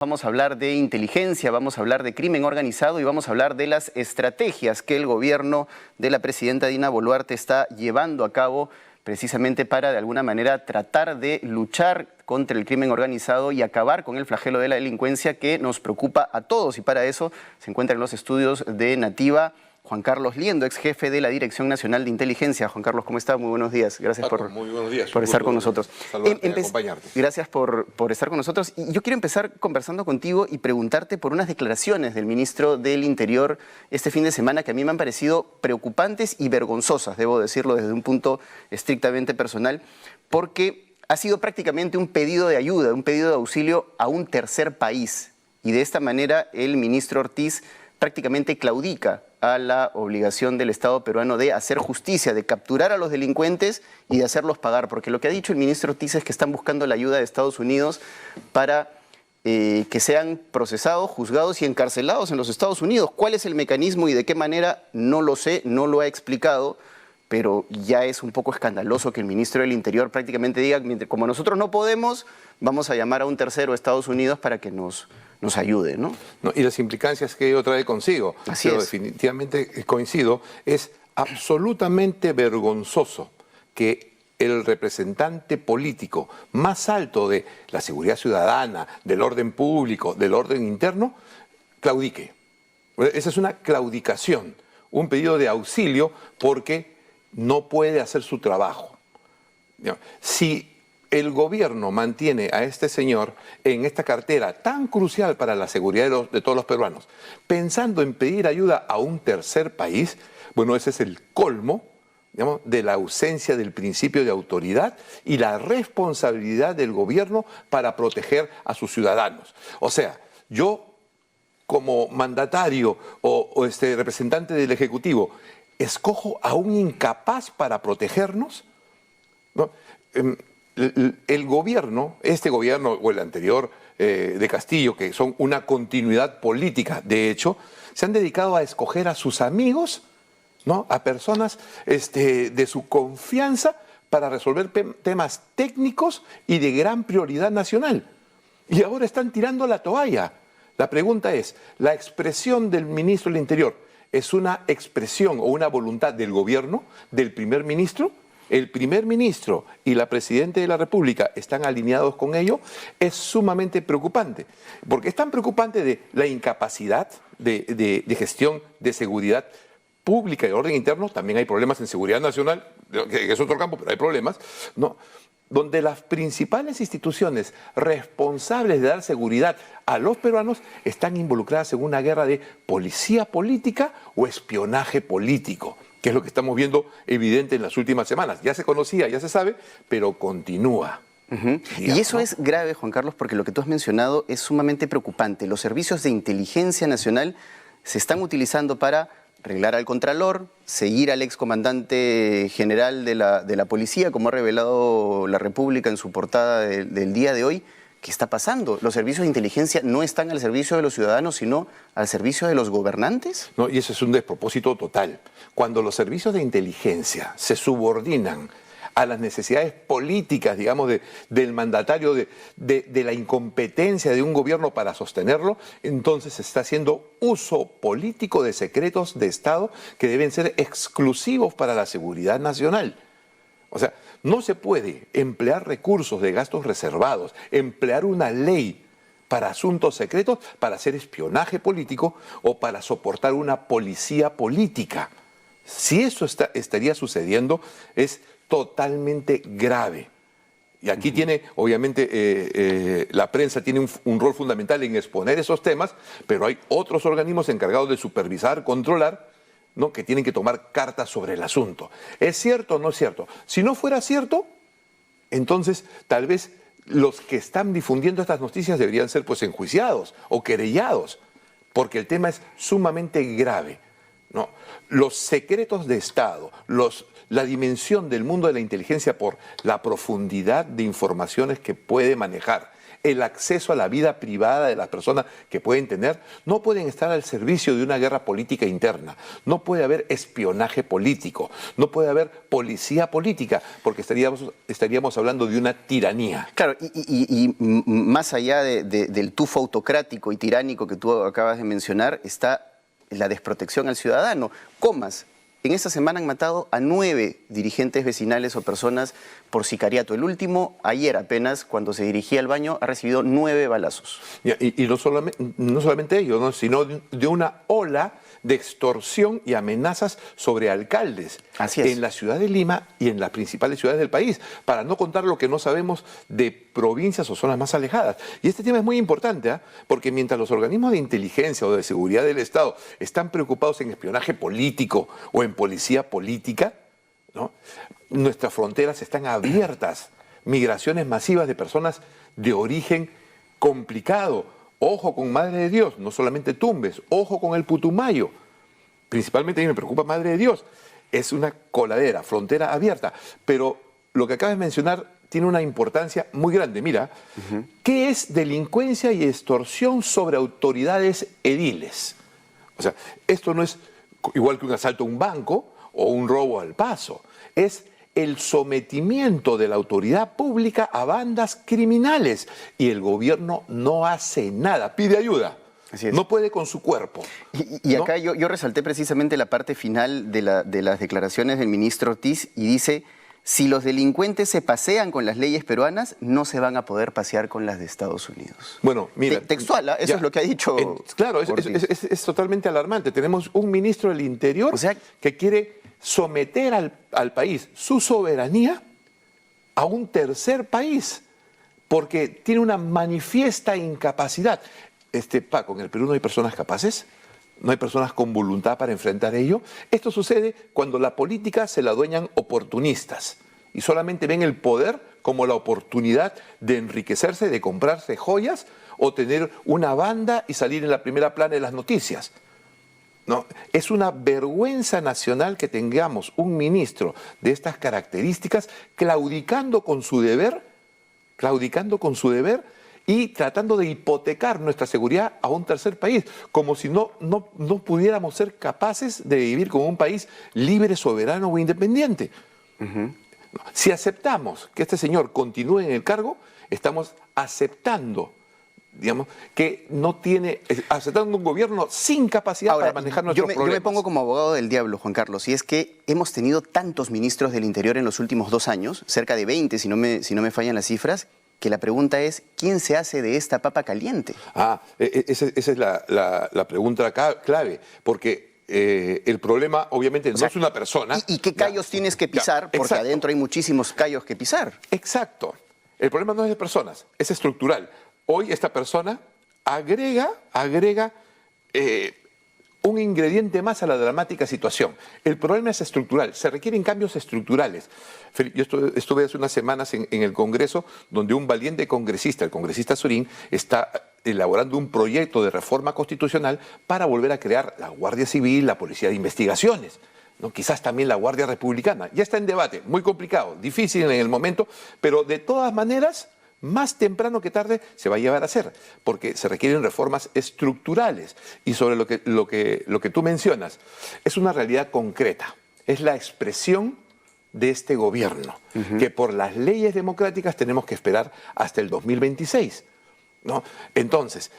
Vamos a hablar de inteligencia, vamos a hablar de crimen organizado y vamos a hablar de las estrategias que el gobierno de la presidenta Dina Boluarte está llevando a cabo precisamente para de alguna manera tratar de luchar contra el crimen organizado y acabar con el flagelo de la delincuencia que nos preocupa a todos. Y para eso se encuentra en los estudios de Nativa Juan Carlos Liendo, ex jefe de la Dirección Nacional de Inteligencia. Juan Carlos, ¿cómo está? Muy buenos días. Gracias muy buenos días. por estar con nosotros. Acompañarte. Gracias por estar con nosotros. Y yo quiero empezar conversando contigo y preguntarte por unas declaraciones del ministro del Interior este fin de semana que a mí me han parecido preocupantes y vergonzosas, debo decirlo desde un punto estrictamente personal, porque ha sido prácticamente un pedido de ayuda, un pedido de auxilio a un tercer país. Y de esta manera el ministro Ortiz prácticamente claudica a la obligación del Estado peruano de hacer justicia, de capturar a los delincuentes y de hacerlos pagar. Porque lo que ha dicho el ministro Ortiz es que están buscando la ayuda de Estados Unidos para que sean procesados, juzgados y encarcelados en los Estados Unidos. ¿Cuál es el mecanismo y de qué manera? No lo sé, no lo ha explicado, pero ya es un poco escandaloso que el ministro del Interior prácticamente diga, como nosotros no podemos, vamos a llamar a un tercero, Estados Unidos, para que nos ayude, ¿no? Y las implicancias que ello trae consigo. Así Pero es. definitivamente coincido, es absolutamente vergonzoso que el representante político más alto de la seguridad ciudadana, del orden público, del orden interno, claudique. Esa es una claudicación, un pedido de auxilio porque no puede hacer su trabajo. Si el gobierno mantiene a este señor en esta cartera tan crucial para la seguridad de todos los peruanos, pensando en pedir ayuda a un tercer país, bueno, ese es el colmo, digamos, de la ausencia del principio de autoridad y la responsabilidad del gobierno para proteger a sus ciudadanos. O sea, yo como mandatario o representante del Ejecutivo, ¿escojo a un incapaz para protegernos? ¿No? El gobierno, este gobierno o el anterior de Castillo, que son una continuidad política, de hecho, se han dedicado a escoger a sus amigos, ¿no? A personas de su confianza para resolver temas técnicos y de gran prioridad nacional. Y ahora están tirando la toalla. La pregunta es, ¿la expresión del ministro del Interior es una expresión o una voluntad del gobierno, del primer ministro? El primer ministro y la presidenta de la República están alineados con ello, es sumamente preocupante. Porque es tan preocupante de la incapacidad de gestión de seguridad pública y de orden interno, también hay problemas en seguridad nacional, que es otro campo, pero hay problemas, ¿no? Donde las principales instituciones responsables de dar seguridad a los peruanos están involucradas en una guerra de policía política o espionaje político, que es lo que estamos viendo evidente en las últimas semanas. Ya se conocía, ya se sabe, pero continúa. Digamos, y eso, ¿no?, es grave, Juan Carlos, porque lo que tú has mencionado es sumamente preocupante. Los servicios de inteligencia nacional se están utilizando para arreglar al contralor, seguir al excomandante general de la policía, como ha revelado La República en su portada del día de hoy. ¿Qué está pasando? ¿Los servicios de inteligencia no están al servicio de los ciudadanos, sino al servicio de los gobernantes? No, y eso es un despropósito total. Cuando los servicios de inteligencia se subordinan a las necesidades políticas, digamos, del mandatario, de la incompetencia de un gobierno para sostenerlo, entonces se está haciendo uso político de secretos de Estado que deben ser exclusivos para la seguridad nacional. O sea, no se puede emplear recursos de gastos reservados, emplear una ley para asuntos secretos, para hacer espionaje político o para soportar una policía política. Si eso estaría sucediendo, es totalmente grave. Y aquí tiene, obviamente, la prensa tiene un rol fundamental en exponer esos temas, pero hay otros organismos encargados de supervisar, controlar, ¿no?, que tienen que tomar cartas sobre el asunto. ¿Es cierto o no es cierto? Si no fuera cierto, entonces tal vez los que están difundiendo estas noticias deberían ser pues enjuiciados o querellados, porque el tema es sumamente grave, ¿no? Los secretos de Estado, la dimensión del mundo de la inteligencia por la profundidad de informaciones que puede manejar, el acceso a la vida privada de las personas que pueden tener, no pueden estar al servicio de una guerra política interna. No puede haber espionaje político, no puede haber policía política, porque estaríamos hablando de una tiranía. Claro, y más allá del tufo autocrático y tiránico que tú acabas de mencionar, está la desprotección al ciudadano. Comas, en esta semana han matado a 9 dirigentes vecinales o personas por sicariato. El último, ayer apenas, cuando se dirigía al baño, ha recibido 9 balazos. Y no solamente ellos, ¿no? Sino de una ola de extorsión y amenazas sobre alcaldes. Así es. En la ciudad de Lima y en las principales ciudades del país, para no contar lo que no sabemos de provincias o zonas más alejadas. Y este tema es muy importante, ¿eh? Porque mientras los organismos de inteligencia o de seguridad del Estado están preocupados en espionaje político o en policía política, ¿no? Nuestras fronteras están abiertas, migraciones masivas de personas de origen complicado. Ojo con Madre de Dios, no solamente Tumbes, ojo con el Putumayo. Principalmente a mí me preocupa Madre de Dios. Es una coladera, frontera abierta. Pero lo que acabas de mencionar tiene una importancia muy grande. Mira, ¿qué es delincuencia y extorsión sobre autoridades ediles? O sea, esto no es igual que un asalto a un banco o un robo al paso. Es el sometimiento de la autoridad pública a bandas criminales y el gobierno no hace nada, pide ayuda. Así es. No puede con su cuerpo. Y ¿no? acá yo resalté precisamente la parte final de las declaraciones del ministro Ortiz y dice, si los delincuentes se pasean con las leyes peruanas, no se van a poder pasear con las de Estados Unidos. Bueno, mira. Textual, ¿eh? Eso es lo que ha dicho. Claro, es totalmente alarmante. Tenemos un ministro del Interior que quiere someter al país, su soberanía, a un tercer país, porque tiene una manifiesta incapacidad. Paco, en el Perú no hay personas capaces, no hay personas con voluntad para enfrentar ello. Esto sucede cuando la política se la adueñan oportunistas y solamente ven el poder como la oportunidad de enriquecerse, de comprarse joyas o tener una banda y salir en la primera plana de las noticias. No, es una vergüenza nacional que tengamos un ministro de estas características claudicando con su deber y tratando de hipotecar nuestra seguridad a un tercer país, como si no pudiéramos ser capaces de vivir como un país libre, soberano o independiente. Si aceptamos que este señor continúe en el cargo, estamos aceptando, digamos, que no tiene, aceptando un gobierno sin capacidad para manejar nuestros problemas. Yo me pongo como abogado del diablo, Juan Carlos, y es que hemos tenido tantos ministros del Interior en los últimos 2 años, cerca de 20 si no me fallan las cifras, que la pregunta es, ¿quién se hace de esta papa caliente? Esa es la pregunta clave, porque el problema obviamente no es una persona. ¿Y qué callos tienes que pisar? Porque adentro hay muchísimos callos que pisar. Exacto. El problema no es de personas, es estructural. Hoy esta persona agrega un ingrediente más a la dramática situación. El problema es estructural, se requieren cambios estructurales. Yo estuve hace unas semanas en el Congreso, donde un valiente congresista, el congresista Surín, está elaborando un proyecto de reforma constitucional para volver a crear la Guardia Civil, la Policía de Investigaciones, ¿no? Quizás también la Guardia Republicana. Ya está en debate, muy complicado, difícil en el momento, pero de todas maneras, más temprano que tarde se va a llevar a hacer, porque se requieren reformas estructurales. Y sobre lo que tú mencionas, es una realidad concreta, es la expresión de este gobierno, que por las leyes democráticas tenemos que esperar hasta el 2026. ¿No? Entonces,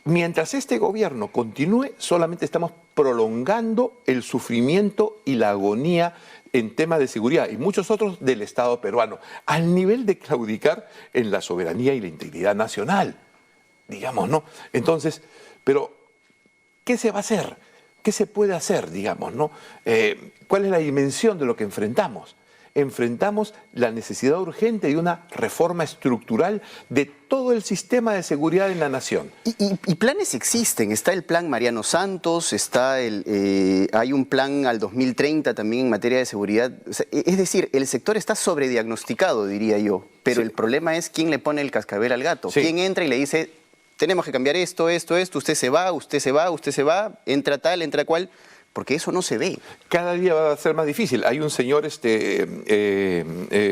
mientras este gobierno continúe, solamente estamos prolongando el sufrimiento y la agonía en temas de seguridad y muchos otros del Estado peruano, al nivel de claudicar en la soberanía y la integridad nacional, digamos, ¿no? Entonces, pero, ¿qué se va a hacer? ¿Qué se puede hacer, digamos, ¿no? ¿Cuál es la dimensión de lo que enfrentamos? Enfrentamos la necesidad urgente de una reforma estructural de todo el sistema de seguridad en la nación. Y planes existen. Está el plan Mariano Santos, hay un plan al 2030 también en materia de seguridad. O sea, es decir, el sector está sobrediagnosticado, diría yo. Pero el problema es quién le pone el cascabel al gato. Quién entra y le dice, tenemos que cambiar esto, usted se va, entra tal, entra cual. Porque eso no se ve. Cada día va a ser más difícil. Hay un señor,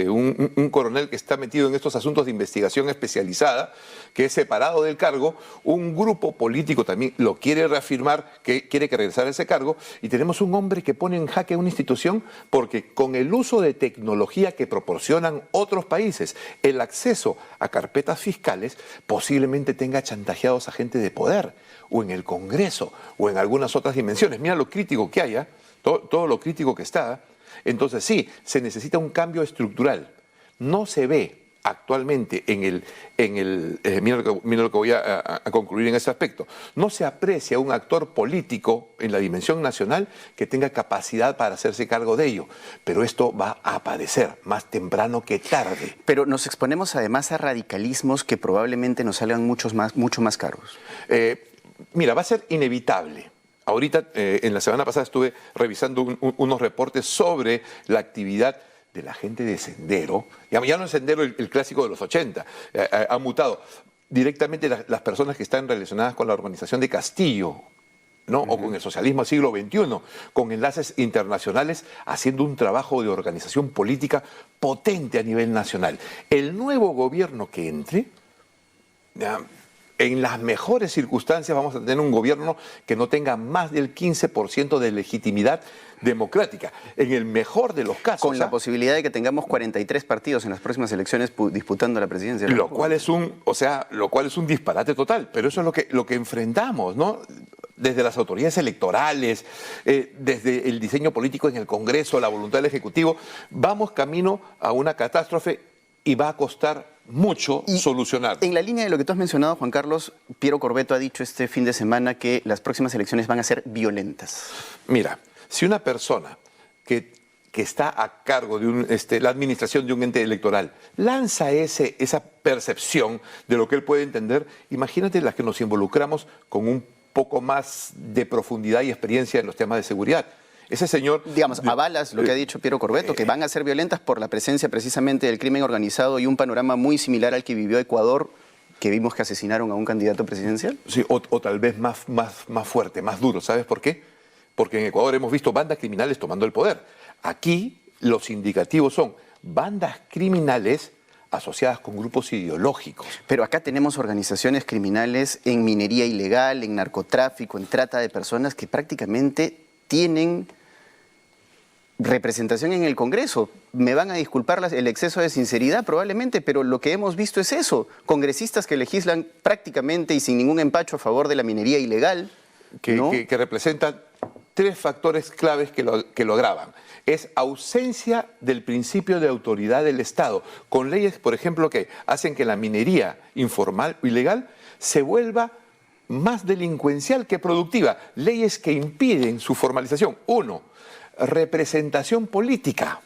un coronel que está metido en estos asuntos de investigación especializada, que es separado del cargo. Un grupo político también lo quiere reafirmar, que quiere que regresara a ese cargo. Y tenemos un hombre que pone en jaque una institución porque con el uso de tecnología que proporcionan otros países, el acceso a carpetas fiscales posiblemente tenga chantajeados a gente de poder, o en el Congreso, o en algunas otras dimensiones. Mira lo crítico que haya, todo lo crítico que está. Entonces sí, se necesita un cambio estructural. No se ve actualmente mira lo que voy a concluir en ese aspecto, no se aprecia un actor político en la dimensión nacional que tenga capacidad para hacerse cargo de ello, pero esto va a aparecer más temprano que tarde. Pero nos exponemos además a radicalismos que probablemente nos salgan mucho más caros. Mira, va a ser inevitable. Ahorita, en la semana pasada estuve revisando unos reportes sobre la actividad de la gente de Sendero. Ya no es Sendero el clásico de los 80, ha mutado. Directamente las personas que están relacionadas con la organización de Castillo, ¿no? O con el socialismo del siglo XXI, con enlaces internacionales, haciendo un trabajo de organización política potente a nivel nacional. El nuevo gobierno que entre, en las mejores circunstancias vamos a tener un gobierno que no tenga más del 15% de legitimidad democrática. En el mejor de los casos. Con la posibilidad de que tengamos 43 partidos en las próximas elecciones disputando la presidencia. Lo cual es un disparate total. Pero eso es lo que enfrentamos, ¿no? Desde las autoridades electorales, desde el diseño político en el Congreso, la voluntad del Ejecutivo, vamos camino a una catástrofe y va a costar mucho solucionar. En la línea de lo que tú has mencionado, Juan Carlos, Piero Corvetto ha dicho este fin de semana que las próximas elecciones van a ser violentas. Mira, si una persona que está a cargo de la administración de un ente electoral lanza esa percepción de lo que él puede entender, imagínate las que nos involucramos con un poco más de profundidad y experiencia en los temas de seguridad. Ese señor... Digamos, avalas lo que ha dicho Piero Corvetto, que van a ser violentas por la presencia precisamente del crimen organizado y un panorama muy similar al que vivió Ecuador, que vimos que asesinaron a un candidato presidencial. Sí, o tal vez más fuerte, más duro. ¿Sabes por qué? Porque en Ecuador hemos visto bandas criminales tomando el poder. Aquí los indicativos son bandas criminales asociadas con grupos ideológicos. Pero acá tenemos organizaciones criminales en minería ilegal, en narcotráfico, en trata de personas que prácticamente tienen representación en el Congreso. Me van a disculpar el exceso de sinceridad probablemente, pero lo que hemos visto es eso. Congresistas que legislan prácticamente y sin ningún empacho a favor de la minería ilegal. Que representan tres factores claves que lo agravan. Es ausencia del principio de autoridad del Estado, con leyes, por ejemplo, que hacen que la minería informal o ilegal se vuelva más delincuencial que productiva. Leyes que impiden su formalización. Uno, representación política.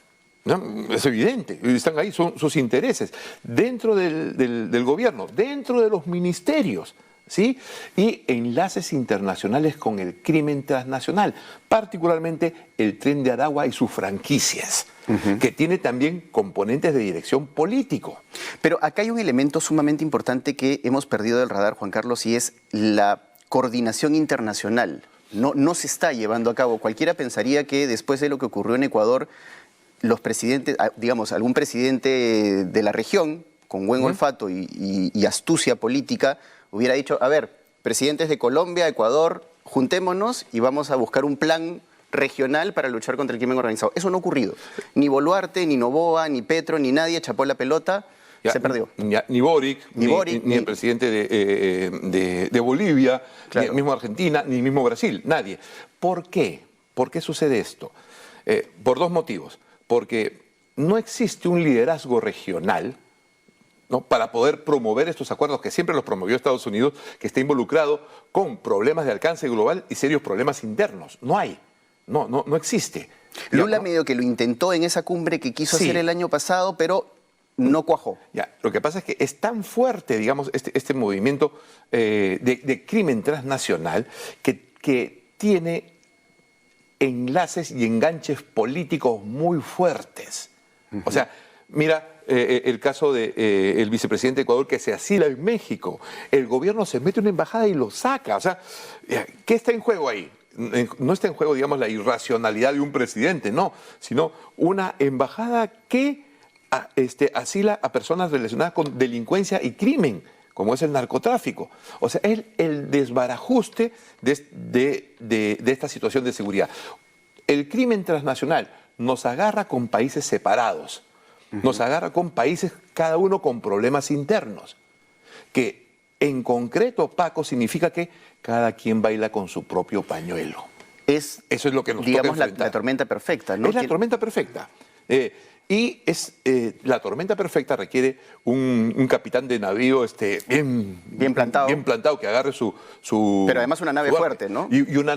¿No? Es evidente, están ahí, son sus intereses, dentro del gobierno, dentro de los ministerios, ¿sí? Y enlaces internacionales con el crimen transnacional, particularmente el Tren de Aragua y sus franquicias, que tiene también componentes de dirección político. Pero acá hay un elemento sumamente importante que hemos perdido del radar, Juan Carlos, y es la coordinación internacional. No se está llevando a cabo. Cualquiera pensaría que después de lo que ocurrió en Ecuador, los presidentes, digamos, algún presidente de la región, con buen olfato y astucia política, hubiera dicho, a ver, presidentes de Colombia, Ecuador, juntémonos y vamos a buscar un plan regional para luchar contra el crimen organizado. Eso no ha ocurrido. Ni Boluarte, ni Noboa, ni Petro, ni nadie chapó la pelota. Se perdió. Ni Boric, ni el presidente de Bolivia, claro, ni mismo Argentina, ni mismo Brasil, nadie. ¿Por qué? ¿Por qué sucede esto? Por dos motivos. Porque no existe un liderazgo regional, ¿no?, para poder promover estos acuerdos que siempre los promovió Estados Unidos, que está involucrado con problemas de alcance global y serios problemas internos. No hay, no existe. Lula medio que lo intentó en esa cumbre que quiso hacer el año pasado, pero no cuajó. Lo que pasa es que es tan fuerte, digamos, este movimiento de crimen transnacional que tiene enlaces y enganches políticos muy fuertes. O sea, mira el caso del vicepresidente de Ecuador que se asila en México. El gobierno se mete en una embajada y lo saca. O sea, ¿qué está en juego ahí? no está en juego, digamos, la irracionalidad de un presidente, no, sino una embajada que asila a personas relacionadas con delincuencia y crimen, como es el narcotráfico. O sea, es el desbarajuste de esta situación de seguridad. El crimen transnacional nos agarra con países separados, nos agarra con países cada uno con problemas internos, que en concreto, Paco, significa que cada quien baila con su propio pañuelo. Eso es lo que nos toca enfrentar. La tormenta perfecta, ¿no? Es la tormenta perfecta. La tormenta perfecta requiere un capitán de navío bien plantado, que agarre su pero además una nave fuerte, ¿no? Y una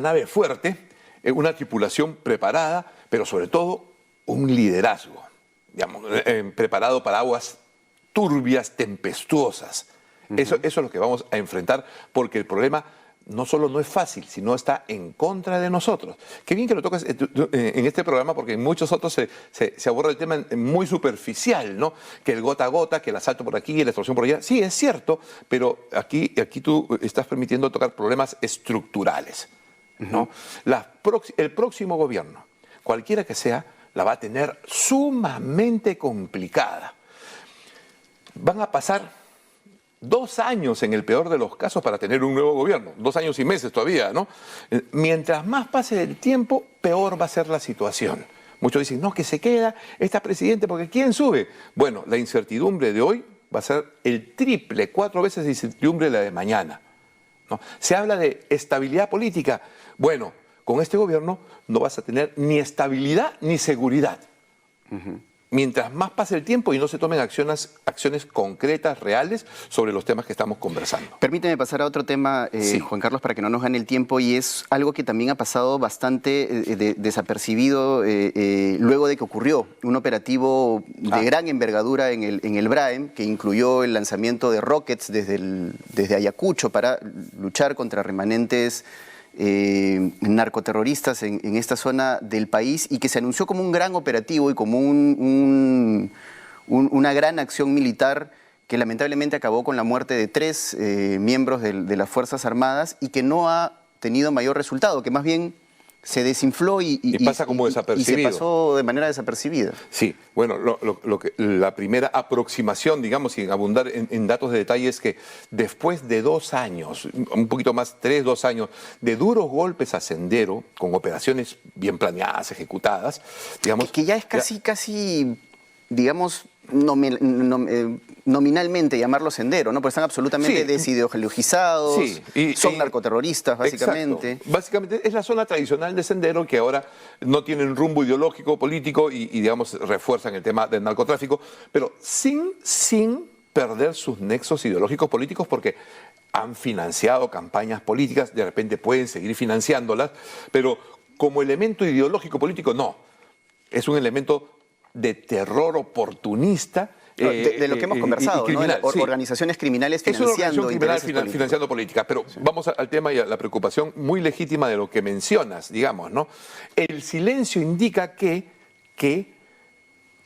nave fuerte, una tripulación preparada, pero sobre todo un liderazgo, digamos, preparado para aguas turbias, tempestuosas. Eso es lo que vamos a enfrentar, porque el problema no solo no es fácil, sino está en contra de nosotros. Qué bien que lo tocas en este programa, porque en muchos otros se aborda el tema muy superficial, ¿no? Que el gota a gota, que el asalto por aquí y la extorsión por allá. Sí, es cierto, pero aquí tú estás permitiendo tocar problemas estructurales, ¿no? El próximo gobierno, cualquiera que sea, la va a tener sumamente complicada. Van a pasar 2 años en el peor de los casos para tener un nuevo gobierno, 2 años y meses todavía, ¿no? Mientras más pase el tiempo, peor va a ser la situación. Muchos dicen, no, que se queda, está presidente, porque ¿quién sube? Bueno, la incertidumbre de hoy va a ser el triple, 4 veces de incertidumbre la de mañana, ¿no? Se habla de estabilidad política. Bueno, con este gobierno no vas a tener ni estabilidad ni seguridad. Mientras más pase el tiempo y no se tomen acciones concretas, reales, sobre los temas que estamos conversando. Permíteme pasar a otro tema, Sí. Juan Carlos, para que no nos gane el tiempo, y es algo que también ha pasado bastante desapercibibido luego de que ocurrió un operativo de gran envergadura en el Braem, que incluyó el lanzamiento de rockets desde Ayacucho para luchar contra remanentes narcoterroristas en esta zona del país, y que se anunció como un gran operativo y como una gran acción militar que lamentablemente acabó con la muerte de 3 miembros de las Fuerzas Armadas, y que no ha tenido mayor resultado, que más bien se desinfló y pasa como desapercibido. Y se pasó de manera desapercibida. Sí, bueno, la primera aproximación, digamos, sin abundar en datos de detalle, es que después de 2 años, un poquito más, 2 años, de duros golpes a Sendero, con operaciones bien planeadas, ejecutadas, digamos... Que ya es casi, digamos, nominalmente llamarlo Sendero, ¿no? Porque están absolutamente desideologizados, son narcoterroristas, básicamente. Exacto. Básicamente es la zona tradicional de Sendero, que ahora no tienen rumbo ideológico, político y digamos, refuerzan el tema del narcotráfico, pero sin perder sus nexos ideológicos políticos, porque han financiado campañas políticas, de repente pueden seguir financiándolas, pero como elemento ideológico político, no. Es un elemento de terror oportunista. De lo que hemos conversado, ¿no? Organizaciones criminales financiando financiando políticas. Pero vamos al tema y a la preocupación muy legítima de lo que mencionas, digamos, ¿no? El silencio indica que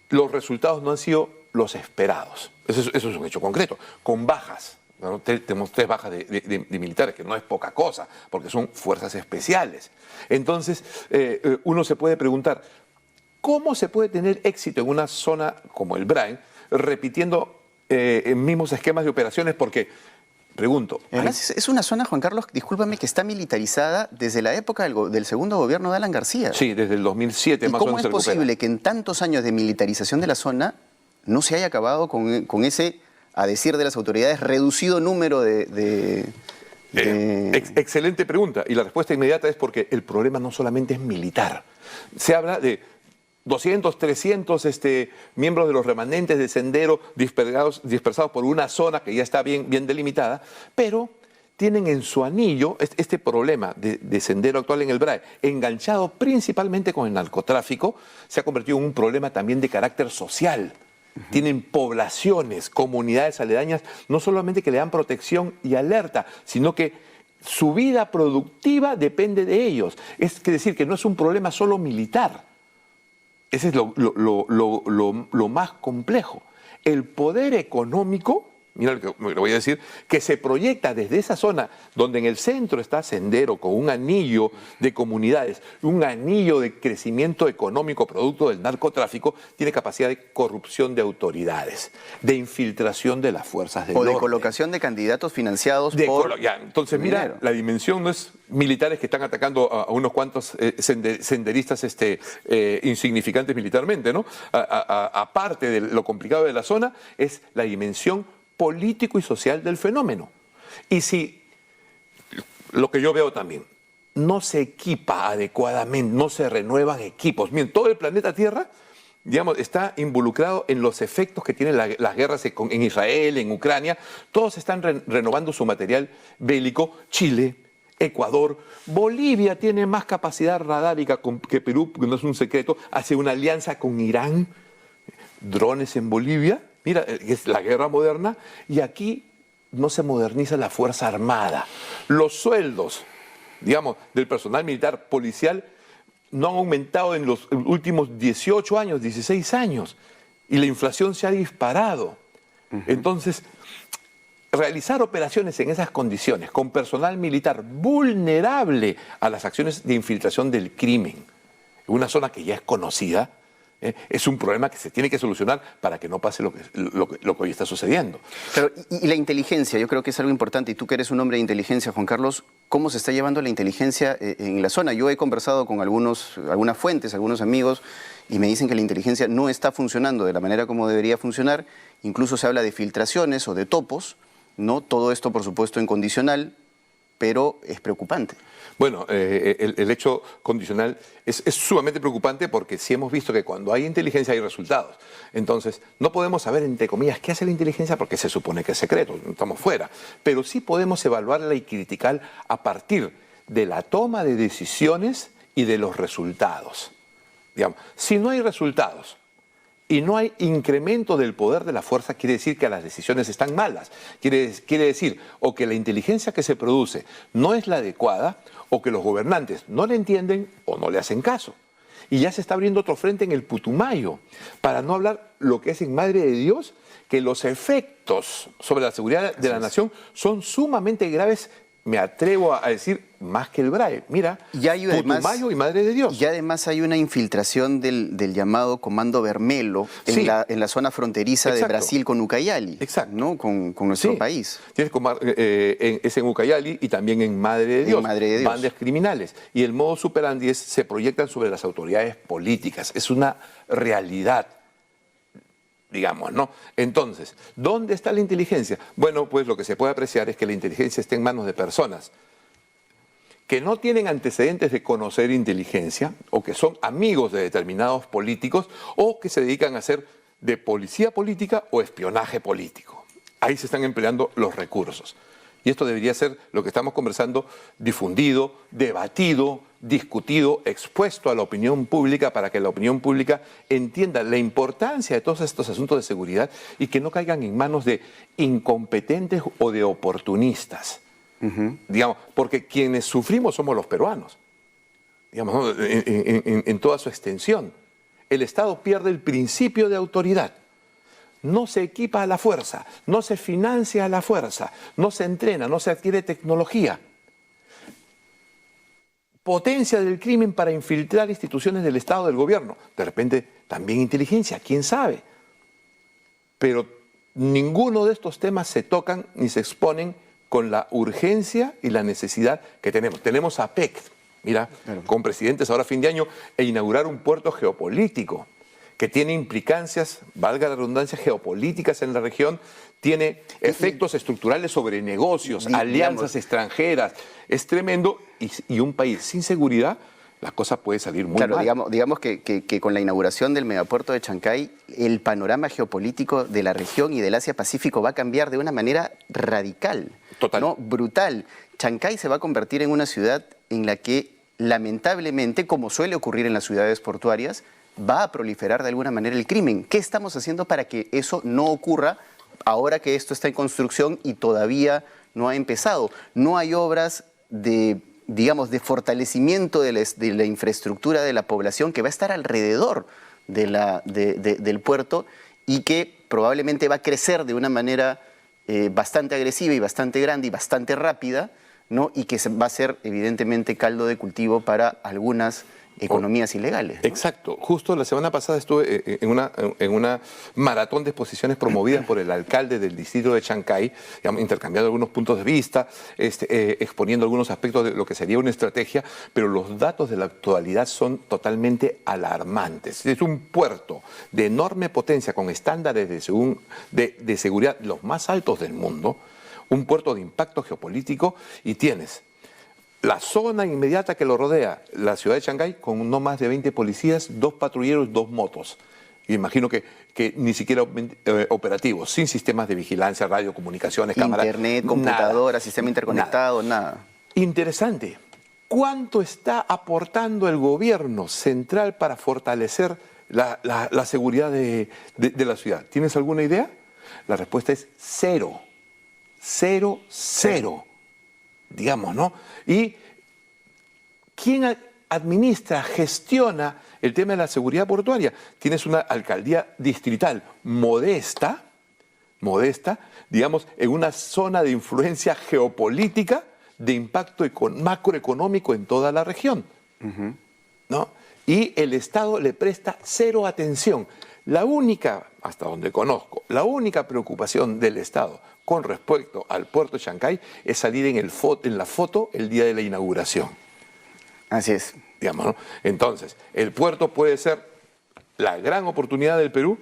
los resultados no han sido los esperados. Eso es un hecho concreto, con bajas. ¿No? Tenemos 3 bajas de militares, que no es poca cosa, porque son fuerzas especiales. Entonces, uno se puede preguntar, ¿cómo se puede tener éxito en una zona como el Braem repitiendo mismos esquemas de operaciones? Porque, pregunto... Además, es una zona, Juan Carlos, discúlpame, que está militarizada desde la época del segundo gobierno de Alan García. Sí, desde el 2007 más o menos. ¿Y cómo es posible que en tantos años de militarización de la zona no se haya acabado con ese, a decir de las autoridades, reducido número Excelente pregunta. Y la respuesta inmediata es porque el problema no solamente es militar. Se habla de 200, 300 miembros de los remanentes de Sendero dispersados por una zona que ya está bien delimitada, pero tienen en su anillo este problema de Sendero actual en el Braem, enganchado principalmente con el narcotráfico, se ha convertido en un problema también de carácter social. Tienen poblaciones, comunidades aledañas, no solamente que le dan protección y alerta, sino que su vida productiva depende de ellos. Es decir, que no es un problema solo militar. Ese es lo más complejo. El poder económico mira lo que le voy a decir, que se proyecta desde esa zona donde en el centro está Sendero con un anillo de comunidades, un anillo de crecimiento económico producto del narcotráfico, tiene capacidad de corrupción de autoridades, de infiltración de las fuerzas del orden. O de colocación de candidatos financiados entonces mira, dinero. la dimensión no es militares que están atacando a unos cuantos senderistas insignificantes militarmente, ¿no? Aparte de lo complicado de la zona, es la dimensión político y social del fenómeno. Y si, lo que yo veo también, no se equipa adecuadamente, no se renuevan equipos. Miren, todo el planeta Tierra, digamos, está involucrado en los efectos que tienen las guerras en Israel, en Ucrania. Todos están renovando su material bélico. Chile, Ecuador, Bolivia tiene más capacidad radárica que Perú, porque no es un secreto, hace una alianza con Irán, drones en Bolivia. Mira, es la guerra moderna, y aquí no se moderniza la Fuerza Armada. Los sueldos, digamos, del personal militar policial no han aumentado en los últimos 18 años, 16 años, y la inflación se ha disparado. Entonces, realizar operaciones en esas condiciones, con personal militar vulnerable a las acciones de infiltración del crimen, en una zona que ya es conocida, es un problema que se tiene que solucionar para que no pase lo que hoy está sucediendo. Pero, y la inteligencia, yo creo que es algo importante, y tú que eres un hombre de inteligencia, Juan Carlos, ¿cómo se está llevando la inteligencia en la zona? Yo he conversado con algunas fuentes, algunos amigos, y me dicen que la inteligencia no está funcionando de la manera como debería funcionar. Incluso se habla de filtraciones o de topos, ¿no? Todo esto, por supuesto, incondicional, pero es preocupante. Bueno, el hecho condicional es sumamente preocupante, porque sí hemos visto que cuando hay inteligencia hay resultados. Entonces, no podemos saber, entre comillas, qué hace la inteligencia porque se supone que es secreto, estamos fuera. Pero sí podemos evaluarla y criticar a partir de la toma de decisiones y de los resultados. Digamos, si no hay resultados y no hay incremento del poder de la fuerza, quiere decir que las decisiones están malas. Quiere decir o que la inteligencia que se produce no es la adecuada, o que los gobernantes no le entienden o no le hacen caso. Y ya se está abriendo otro frente en el Putumayo, para no hablar lo que es en Madre de Dios, que los efectos sobre la seguridad de la nación son sumamente graves. Me atrevo a decir más que el BRAE. Mira, Putumayo y Madre de Dios. Y además hay una infiltración del llamado Comando Bermelo en la zona fronteriza de Brasil con Ucayali, ¿no? Con nuestro país. Es en Ucayali y también en Madre de Dios. Bandas criminales. Y el modo superandi se proyectan sobre las autoridades políticas. Es una realidad, digamos, ¿no? Entonces, ¿dónde está la inteligencia? Bueno, pues lo que se puede apreciar es que la inteligencia está en manos de personas que no tienen antecedentes de conocer inteligencia, o que son amigos de determinados políticos, o que se dedican a hacer de policía política o espionaje político. Ahí se están empleando los recursos. Y esto debería ser, lo que estamos conversando, difundido, debatido, discutido, expuesto a la opinión pública, para que la opinión pública entienda la importancia de todos estos asuntos de seguridad y que no caigan en manos de incompetentes o de oportunistas. Digamos, porque quienes sufrimos somos los peruanos, digamos, ¿no? En toda su extensión. El Estado pierde el principio de autoridad. No se equipa a la fuerza, no se financia a la fuerza, no se entrena, no se adquiere tecnología. Potencia del crimen para infiltrar instituciones del Estado, del gobierno. De repente también inteligencia, quién sabe. Pero ninguno de estos temas se tocan ni se exponen con la urgencia y la necesidad que tenemos. Tenemos a PEC, mira, con presidentes ahora a fin de año, e inaugurar un puerto geopolítico que tiene implicancias, valga la redundancia, geopolíticas en la región, tiene efectos estructurales sobre negocios, alianzas extranjeras. Es tremendo, y un país sin seguridad, la cosa puede salir muy mal. Digamos que con la inauguración del megapuerto de Chancay, el panorama geopolítico de la región y del Asia-Pacífico va a cambiar de una manera radical. Total. ¿No? Brutal. Chancay se va a convertir en una ciudad en la que, lamentablemente, como suele ocurrir en las ciudades portuarias, va a proliferar de alguna manera el crimen. ¿Qué estamos haciendo para que eso no ocurra ahora que esto está en construcción y todavía no ha empezado? No hay obras de fortalecimiento de la infraestructura de la población que va a estar alrededor del puerto, y que probablemente va a crecer de una manera bastante agresiva y bastante grande y bastante rápida, ¿no? Y que va a ser evidentemente caldo de cultivo para algunas economías ilegales, ¿no? Exacto. Justo la semana pasada estuve en una maratón de exposiciones promovidas por el alcalde del distrito de Chancay, digamos, intercambiando algunos puntos de vista, exponiendo algunos aspectos de lo que sería una estrategia, pero los datos de la actualidad son totalmente alarmantes. Es un puerto de enorme potencia con estándares de seguridad los más altos del mundo, un puerto de impacto geopolítico, y tienes la zona inmediata que lo rodea, la ciudad de Chancay, con no más de 20 policías, 2 patrulleros, 2 motos. Y imagino que ni siquiera operativos, sin sistemas de vigilancia, radiocomunicaciones, cámaras. Internet, computadora, sistema interconectado, nada. Interesante. ¿Cuánto está aportando el gobierno central para fortalecer la seguridad de la ciudad? ¿Tienes alguna idea? La respuesta es 0. 0, 0. Digamos, ¿no? ¿Y quién administra, gestiona el tema de la seguridad portuaria? Tienes una alcaldía distrital modesta, digamos, en una zona de influencia geopolítica, de impacto macroeconómico en toda la región, ¿no? Y el Estado le presta 0 atención. La única, hasta donde conozco, la única preocupación del Estado con respecto al puerto de Chancay es salir en la foto el día de la inauguración. Así es. Digamos, ¿no? Entonces, el puerto puede ser la gran oportunidad del Perú,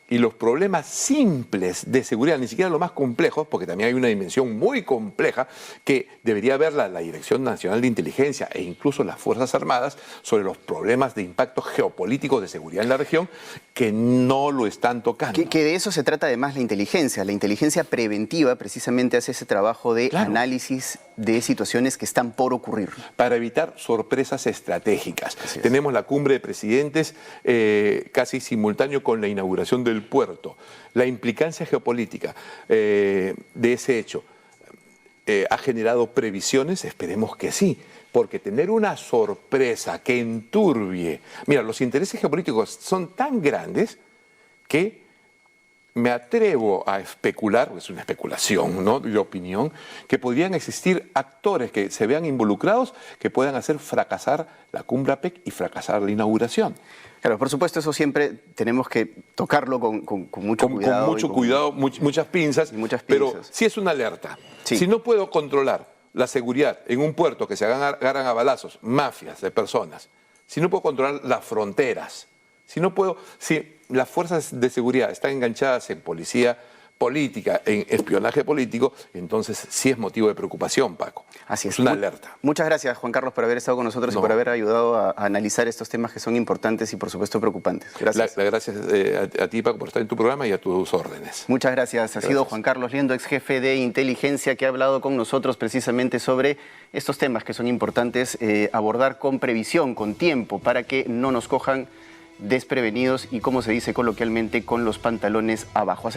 y los problemas simples de seguridad, ni siquiera los más complejos, porque también hay una dimensión muy compleja que debería ver la Dirección Nacional de Inteligencia e incluso las Fuerzas Armadas, sobre los problemas de impacto geopolítico de seguridad en la región, que no lo están tocando. Que de eso se trata además la inteligencia. La inteligencia preventiva precisamente hace ese trabajo de análisis de situaciones que están por ocurrir. Para evitar sorpresas estratégicas. Así es. Tenemos la cumbre de presidentes casi simultáneo con la inauguración del puerto. La implicancia geopolítica de ese hecho ha generado previsiones, esperemos que sí, porque tener una sorpresa que enturbie... Mira, los intereses geopolíticos son tan grandes que me atrevo a especular, es una especulación, ¿no?, de opinión, que podrían existir actores que se vean involucrados que puedan hacer fracasar la cumbre APEC y fracasar la inauguración. Claro, por supuesto, eso siempre tenemos que tocarlo con mucho cuidado. Con mucho cuidado, muchas pinzas, pero sí es una alerta. Sí. Si no puedo controlar la seguridad en un puerto que se agarran a balazos, mafias de personas, si no puedo controlar las fronteras, si las fuerzas de seguridad están enganchadas en policía política, en espionaje político, entonces sí es motivo de preocupación, Paco. Así es. Es una alerta. Muchas gracias, Juan Carlos, por haber estado con nosotros y por haber ayudado a analizar estos temas que son importantes y, por supuesto, preocupantes. Gracias. Gracias a ti, Paco, por estar en tu programa y a tus órdenes. Muchas gracias. Ha sido Juan Carlos Liendo, ex jefe de inteligencia, que ha hablado con nosotros precisamente sobre estos temas que son importantes abordar con previsión, con tiempo, para que no nos cojan desprevenidos y, como se dice coloquialmente, con los pantalones abajo.